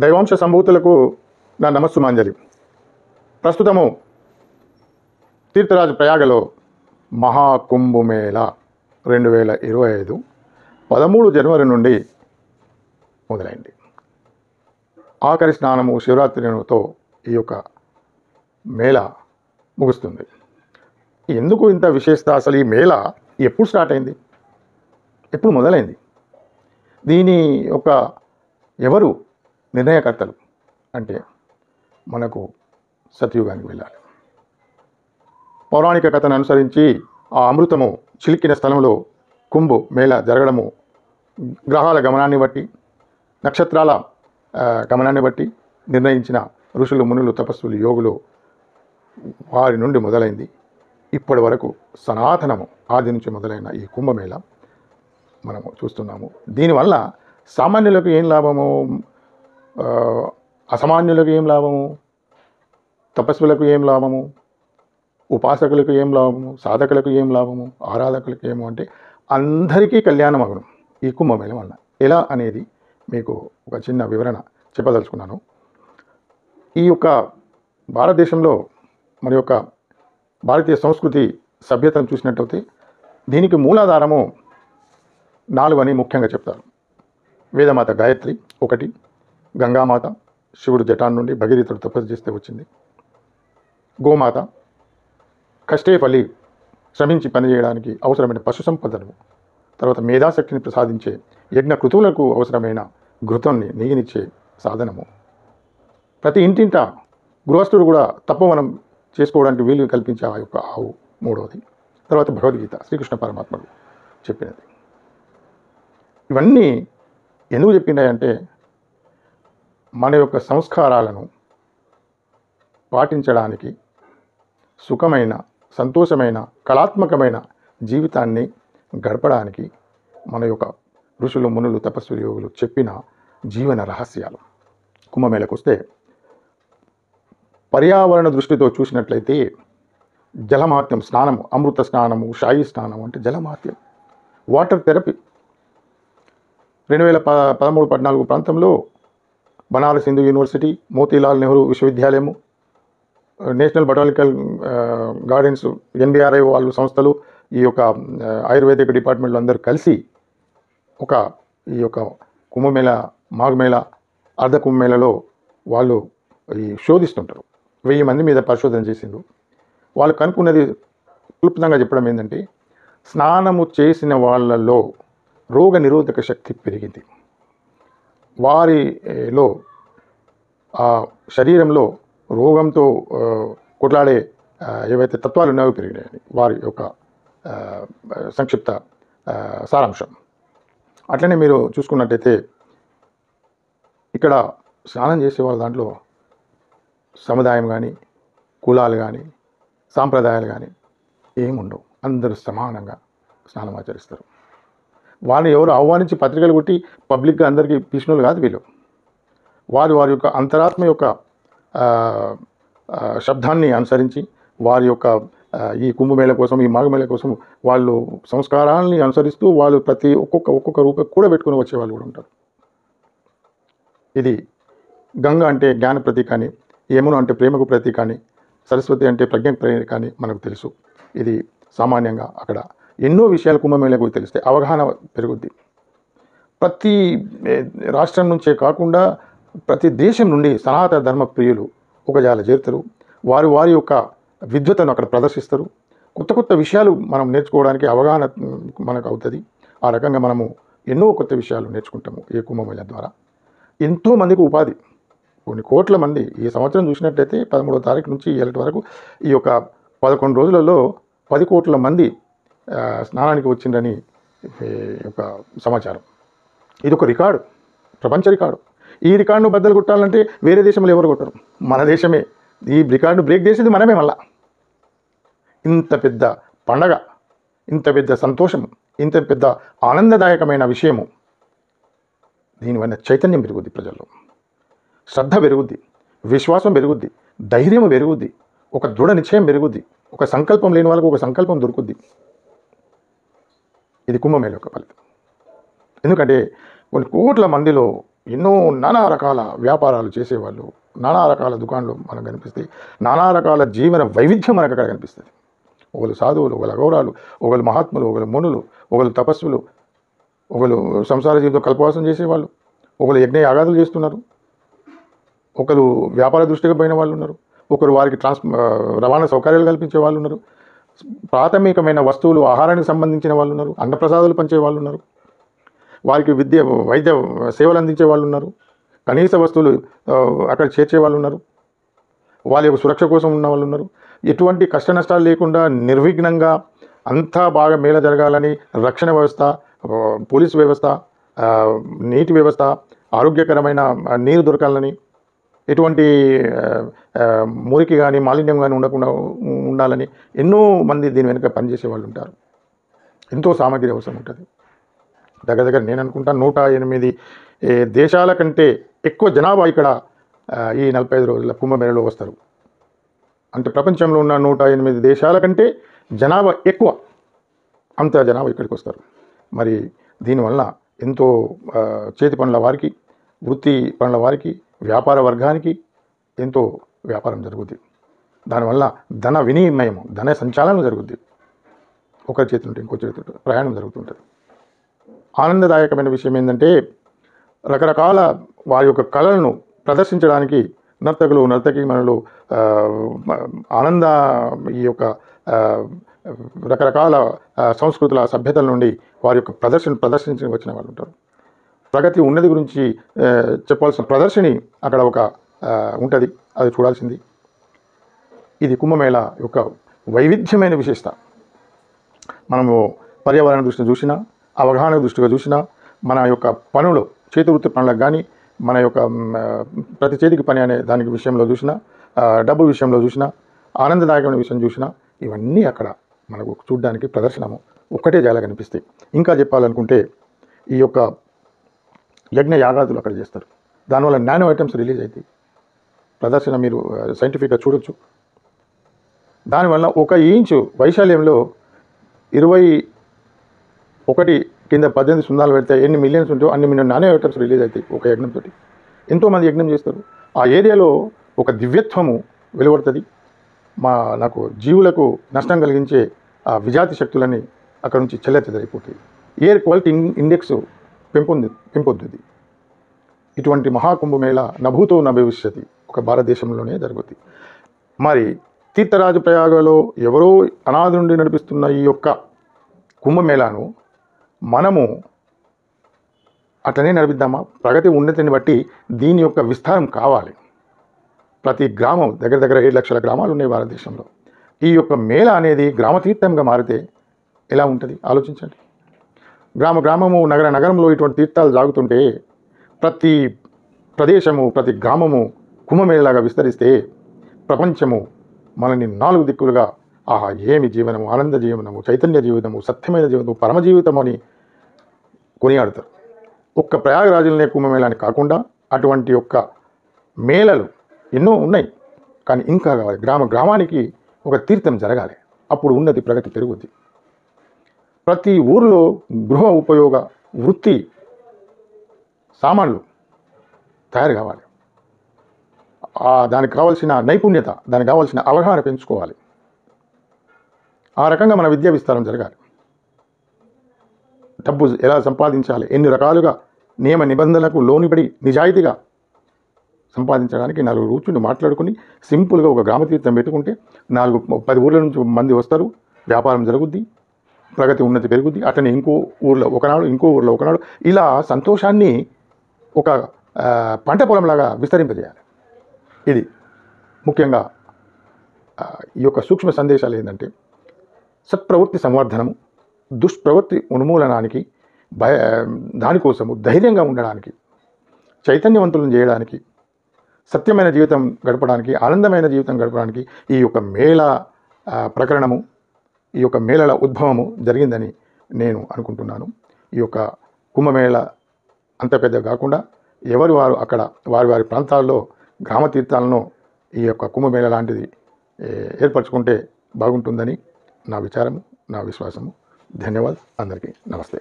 దైవాంశ సంభూతులకు నా నమస్సుమాంజలి. ప్రస్తుతము తీర్థరాజు ప్రయాగలో మహాకుంభమేళ 2025 13 జనవరి నుండి మొదలైంది. ఆఖరి స్నానము శివరాత్రితో ఈ యొక్క మేళ ముగుస్తుంది. ఎందుకు ఇంత విశేషత? అసలు ఈ మేళ ఎప్పుడు స్టార్ట్ అయింది, ఎప్పుడు మొదలైంది, దీని యొక్క ఎవరు నిర్ణయకర్తలు అంటే మనకు సత్యుగానికి వెళ్ళాలి. పౌరాణిక కథను అనుసరించి ఆ అమృతము చిలికిన స్థలంలో కుంభ మేళ జరగడము గ్రహాల గమనాన్ని బట్టి, నక్షత్రాల గమనాన్ని బట్టి నిర్ణయించిన ఋషులు, మునులు, తపస్సులు, యోగులు వారి నుండి మొదలైంది. ఇప్పటి వరకు సనాతనము ఆది నుంచి మొదలైన ఈ కుంభమేళ మనము చూస్తున్నాము. దీనివల్ల సామాన్యులకు ఏం లాభము, అసామాన్యులకు ఏం లాభము, తపస్సులకు ఏం లాభము, ఉపాసకులకు ఏం లాభము, సాధకులకు ఏం లాభము, ఆరాధకులకు ఏమో అంటే అందరికీ కళ్యాణం అగును ఈ కుంభమేళ వల్ల. ఎలా అనేది మీకు ఒక చిన్న వివరణ చెప్పదలుచుకున్నాను. ఈ యొక్క భారతదేశంలో మరి యొక్క భారతీయ సంస్కృతి సభ్యతను చూసినట్టయితే దీనికి మూలాధారము 4 అని ముఖ్యంగా చెప్తారు. వేదమాత గాయత్రి ఒకటి, గంగామాత శివుడు జటాన్ నుండి భగీరథుడు తపస్సు చేస్తే వచ్చింది, గోమాత కష్టే ఫలి శ్రమించి పనిచేయడానికి అవసరమైన పశు సంపదను, తర్వాత మేధాశక్తిని ప్రసాదించే యజ్ఞ కృతువులకు అవసరమైన ఘృతాన్ని నెయ్యినిచ్చే సాధనము, ప్రతి ఇంటింట గృహస్థుడు కూడా తపోవనం చేసుకోవడానికి వీలు కల్పించే ఆ యొక్క ఆవు మూడవది, తర్వాత భగవద్గీత శ్రీకృష్ణ పరమాత్ముడు చెప్పినది. ఇవన్నీ ఎందుకు చెప్పిందంటే మన యొక్క సంస్కారాలను పాటించడానికి, సుఖమైన, సంతోషమైన, కళాత్మకమైన జీవితాన్ని గడపడానికి మన యొక్క ఋషులు, మునులు, తపస్సులు, యోగులు చెప్పిన జీవన రహస్యాలు. కుంభమేళకు వస్తే పర్యావరణ దృష్టితో చూసినట్లయితే జలమహత్యం, స్నానము, అమృత స్నానము, షాయి స్నానం అంటే జలమహత్యం, వాటర్ థెరపీ. 2013-14 ప్రాంతంలో బనారస్ హిందూ యూనివర్సిటీ, మోతీలాల్ నెహ్రూ విశ్వవిద్యాలయము, నేషనల్ బొటానికల్ గార్డెన్స్, NBRI వాళ్ళు సంస్థలు, ఈ యొక్క ఆయుర్వేదిక్ డిపార్ట్మెంట్లు అందరూ కలిసి ఈ యొక్క కుంభమేళ, మాఘమేళ, అర్ధ కుంభమేళలో వాళ్ళు ఈ శోధిస్తుంటారు. 1000 మంది మీద పరిశోధన చేసిండ్రు. వాళ్ళు కనుక్కున్నది క్లుప్తంగా చెప్పడం ఏంటంటే స్నానము చేసిన వాళ్ళలో రోగ నిరోధక శక్తి పెరిగింది, వారిలో ఆ శరీరంలో రోగంతో కొట్లాడే ఏవైతే తత్వాలు ఉన్నాయో పెరిగినాయని వారి యొక్క సంక్షిప్త సారాంశం. అట్లనే మీరు చూసుకున్నట్టయితే ఇక్కడ స్నానం చేసే వాళ్ళ దాంట్లో సముదాయం కానీ, కులాలు కానీ, సాంప్రదాయాలు కానీ ఏముండవు. అందరూ సమానంగా స్నానం ఆచరిస్తారు. వాళ్ళని ఎవరు ఆహ్వానించి పత్రికలు కొట్టి పబ్లిక్గా అందరికీ పిలిచినోళ్ళు కాదు వీళ్ళు. వారి యొక్క అంతరాత్మ యొక్క శబ్దాన్ని అనుసరించి, వారి యొక్క ఈ కుంభమేళ కోసం, ఈ మాఘమేళ కోసం వాళ్ళు సంస్కారాలని అనుసరిస్తూ వాళ్ళు ప్రతి ఒక్కొక్క రూపాయి కూడా పెట్టుకుని వచ్చేవాళ్ళు కూడా ఉంటారు. ఇది గంగ అంటే జ్ఞాన ప్రతీక అని, యమున అంటే ప్రేమకు ప్రతీక అని, సరస్వతి అంటే ప్రజ్ఞకు ప్రతీక అని మనకు తెలుసు. ఇది సామాన్యంగా అక్కడ ఎన్నో విషయాలు కుంభమేళకు తెలిస్తే అవగాహన పెరుగుద్ది. ప్రతి రాష్ట్రం నుంచే కాకుండా ప్రతి దేశం నుండి సనాతన ధర్మ ప్రియులు ఒక జాల చేరుతారు. వారి యొక్క విద్వతను అక్కడ ప్రదర్శిస్తారు. కొత్త విషయాలు మనం నేర్చుకోవడానికి అవగాహన మనకు అవుతుంది. ఆ రకంగా మనము ఎన్నో కొత్త విషయాలు నేర్చుకుంటాము ఈ కుంభమేళ ద్వారా. ఎంతోమందికి ఉపాధి, కొన్ని కోట్ల మంది ఈ సంవత్సరం చూసినట్టయితే 13వ తారీఖు నుంచి ఇవాళ వరకు ఈ యొక్క 11 రోజులలో 10 కోట్ల మంది స్నానానికి వచ్చిందని ఒక సమాచారం. ఇది ఒక రికార్డు, ప్రపంచ రికార్డు. ఈ రికార్డును బద్దలు కొట్టాలంటే వేరే దేశంలో ఎవరు కొట్టరు, మన దేశమే ఈ రికార్డును బ్రేక్ చేసేది మనమే. మళ్ళా ఇంత పెద్ద పండగ, ఇంత పెద్ద సంతోషం, ఇంత పెద్ద ఆనందదాయకమైన విషయము, దీనివల్ల చైతన్యం పెరుగుద్ది, ప్రజల్లో శ్రద్ధ పెరుగుద్ది, విశ్వాసం పెరుగుద్ది, ధైర్యం పెరుగుద్ది, ఒక దృఢ నిశ్చయం పెరుగుద్ది, ఒక సంకల్పం లేని వాళ్ళకు ఒక సంకల్పం దొరుకుద్ది. ఇది కుంభమేళ యొక్క ఫలితం. ఎందుకంటే కొన్ని కోట్ల మందిలో ఎన్నో నానా రకాల వ్యాపారాలు చేసేవాళ్ళు, నానా రకాల దుకాణాలు మనకు కనిపిస్తాయి, నానా రకాల జీవన వైవిధ్యం మనకు అక్కడ కనిపిస్తుంది. ఒకరు సాధువులు, ఒకరు అఘోరాలు, ఒకరు మహాత్ములు, ఒకరు మునులు, ఒకరు తపస్సులు, ఒకరు సంసార జీవితం కల్పవాసం చేసేవాళ్ళు, ఒకరు యజ్ఞ యాగాదులు చేస్తున్నారు, ఒకరు వ్యాపార దృష్టిగా పోయిన వాళ్ళు ఉన్నారు, ఒకరు వారికి రవాణా సౌకర్యాలు కల్పించే వాళ్ళు ఉన్నారు, ప్రాథమికమైన వస్తువులు ఆహారానికి సంబంధించిన వాళ్ళు ఉన్నారు, అన్నప్రసాదాలు పంచే వాళ్ళు ఉన్నారు, వారికి వైద్య సేవలు అందించే వాళ్ళు ఉన్నారు, కనీస వస్తువులు అక్కడ చేర్చే వాళ్ళు ఉన్నారు, వాళ్ళ యొక్క సురక్ష కోసం ఉన్న వాళ్ళు ఉన్నారు. ఎటువంటి కష్ట నష్టాలు లేకుండా నిర్విఘ్నంగా అంతా బాగా మేల జరగాలని రక్షణ వ్యవస్థ, పోలీసు వ్యవస్థ, నీటి వ్యవస్థ, ఆరోగ్యకరమైన నీరు దొరకాలని, ఎటువంటి మురికి కానీ మాలిన్యం కానీ ఉండకుండా ఉండాలని ఎన్నో మంది దీని వెనుక పనిచేసే వాళ్ళు ఉంటారు. ఎంతో సామాగ్రి అవసరం ఉంటుంది. దగ్గర నేను అనుకుంటా 108 దేశాల కంటే ఎక్కువ జనాభా ఇక్కడ ఈ 45 రోజుల కుంభమేళలో వస్తారు. అంటే ప్రపంచంలో ఉన్న 108 దేశాల కంటే జనాభా ఎక్కువ, అంత జనాభా ఇక్కడికి వస్తారు. మరి దీనివల్ల ఎంతో చేతి పనుల వారికి, వృత్తి పనుల వారికి, వ్యాపార వర్గానికి ఎంతో వ్యాపారం జరుగుద్ది. దానివల్ల ధన వినిమయం, ధన సంచాలనం జరుగుద్ది. ఒకరి చేతి నుండి ఇంకో చేతి ప్రయాణం జరుగుతుంటుంది. ఆనందదాయకమైన విషయం ఏంటంటే, రకరకాల వారి యొక్క కళలను ప్రదర్శించడానికి నర్తకులు, నర్తకీమణులు ఆనంద ఈ యొక్క రకరకాల సంస్కృతుల సభ్యతల నుండి వారి యొక్క ప్రదర్శించి వచ్చిన వాళ్ళు ఉంటారు. ప్రగతి ఉన్నది గురించి చెప్పాల్సిన ప్రదర్శని అక్కడ ఒక ఉంటుంది, అది చూడాల్సింది. ఇది కుంభమేళ యొక్క వైవిధ్యమైన విశేషత. మనము పర్యావరణ దృష్టిని చూసినా, అవగాహన దృష్టిగా చూసినా, మన యొక్క పనులు, చేతి వృత్తి పనులకు కానీ, మన యొక్క ప్రతి చేతికి పని అనే దానికి విషయంలో చూసినా, డబ్బు విషయంలో చూసినా, ఆనందదాయకమైన విషయం చూసినా, ఇవన్నీ అక్కడ మనకు చూడడానికి ప్రదర్శనము ఒక్కటే జాగా కనిపిస్తాయి. ఇంకా చెప్పాలనుకుంటే ఈ యొక్క యజ్ఞ యాగాదులు అక్కడ చేస్తారు. దానివల్ల నానో ఐటమ్స్ రిలీజ్ అవుతాయి. ప్రదర్శన మీరు సైంటిఫిక్గా చూడొచ్చు. దానివల్ల 1 ఇంచు వైశాల్యంలో 21 కింద 18 సున్నాలు పెడితే ఎన్ని మిలియన్స్ ఉంటో అన్ని మిలియన్ నానో ఐటమ్స్ రిలీజ్ అవుతాయి ఒక యజ్ఞంతో. ఎంతోమంది యజ్ఞం చేస్తారు. ఆ ఏరియాలో ఒక దివ్యత్వము వెలువడుతుంది. నాకు జీవులకు నష్టం కలిగించే ఆ విజాతి శక్తులని అక్కడ నుంచి చెల్లెచెదరైపోతాయి. ఎయిర్ క్వాలిటీ ఇండెక్స్ పెంపొందుతుంది. ఇటువంటి మహాకుంభమేళ నభూతో నభవిష్యతి ఒక భారతదేశంలోనే జరుగుతుంది. మరి తీర్థరాజ ప్రయాగలో ఎవరో అనాది నుండి నడిపిస్తున్న ఈ యొక్క కుంభమేళాను మనము అట్లనే నడిపిద్దామా? ప్రగతి ఉన్నతిని బట్టి దీని యొక్క విస్తారం కావాలి. ప్రతి గ్రామం దగ్గర 7 లక్షల గ్రామాలు ఉన్నాయి భారతదేశంలో. ఈ యొక్క మేళ అనేది గ్రామతీర్థంగా మారితే ఎలా ఉంటుంది ఆలోచించండి. గ్రామము, నగరంలో ఇటువంటి తీర్థాలు సాగుతుంటే ప్రతి ప్రదేశము, ప్రతి గ్రామము కుంభమేళలాగా విస్తరిస్తే ప్రపంచము మనని 4 దిక్కులుగా ఆహా ఏమి జీవనము, ఆనంద జీవనము, చైతన్య జీవితము, సత్యమైన జీవితము, పరమ జీవితము అని కొనియాడుతారు. ఒక్క ప్రయాగరాజులనే కుంభమేళాని కాకుండా అటువంటి యొక్క మేళలు ఎన్నో ఉన్నాయి. కానీ ఇంకా కావాలి. గ్రామానికి ఒక తీర్థం జరగాలి. అప్పుడు ఉన్నతి, ప్రగతి పెరుగుద్ది. ప్రతి ఊరిలో గృహ ఉపయోగ వృత్తి సామాన్లు తయారు కావాలి. దానికి కావాల్సిన నైపుణ్యత, దానికి కావాల్సిన అవగాహన పెంచుకోవాలి. ఆ రకంగా మన విద్యా విస్తారం జరగాలి. డబ్బు ఎలా సంపాదించాలి, ఎన్ని రకాలుగా నియమ నిబంధనలకు లోనిపడి నిజాయితీగా సంపాదించడానికి 4 కూర్చుని మాట్లాడుకుని సింపుల్గా ఒక గ్రామతీర్థం పెట్టుకుంటే 10 ఊర్ల నుంచి మంది వస్తారు, వ్యాపారం జరుగుద్ది, ప్రగతి ఉన్నతి పెరుగుద్ది. అట్లనే ఇంకో ఊర్లో ఒకనాడు, ఇంకో ఊర్లో ఒకనాడు, ఇలా సంతోషాన్ని ఒక పంట పొలంలాగా విస్తరింపజేయాలి. ఇది ముఖ్యంగా ఈ యొక్క సూక్ష్మ సందేశాలు ఏంటంటే, సత్ప్రవృత్తి సంవర్ధనము, దుష్ప్రవృత్తి ఉన్మూలనానికి, దానికోసము ధైర్యంగా ఉండడానికి, చైతన్యవంతులను చేయడానికి, సత్యమైన జీవితం గడపడానికి, ఆనందమైన జీవితం గడపడానికి ఈ యొక్క మేళ ప్రకరణము, ఈ యొక్క మేళల ఉద్భవము జరిగిందని నేను అనుకుంటున్నాను. ఈ యొక్క కుంభమేళ అంత పెద్ద కాకుండా వారు అక్కడ వారి ప్రాంతాల్లో గ్రామ తీర్థాలను ఈ యొక్క కుంభమేళ లాంటిది ఏర్పరచుకుంటే బాగుంటుందని నా విచారము, నా విశ్వాసము. ధన్యవాదాలు. అందరికీ నమస్తే.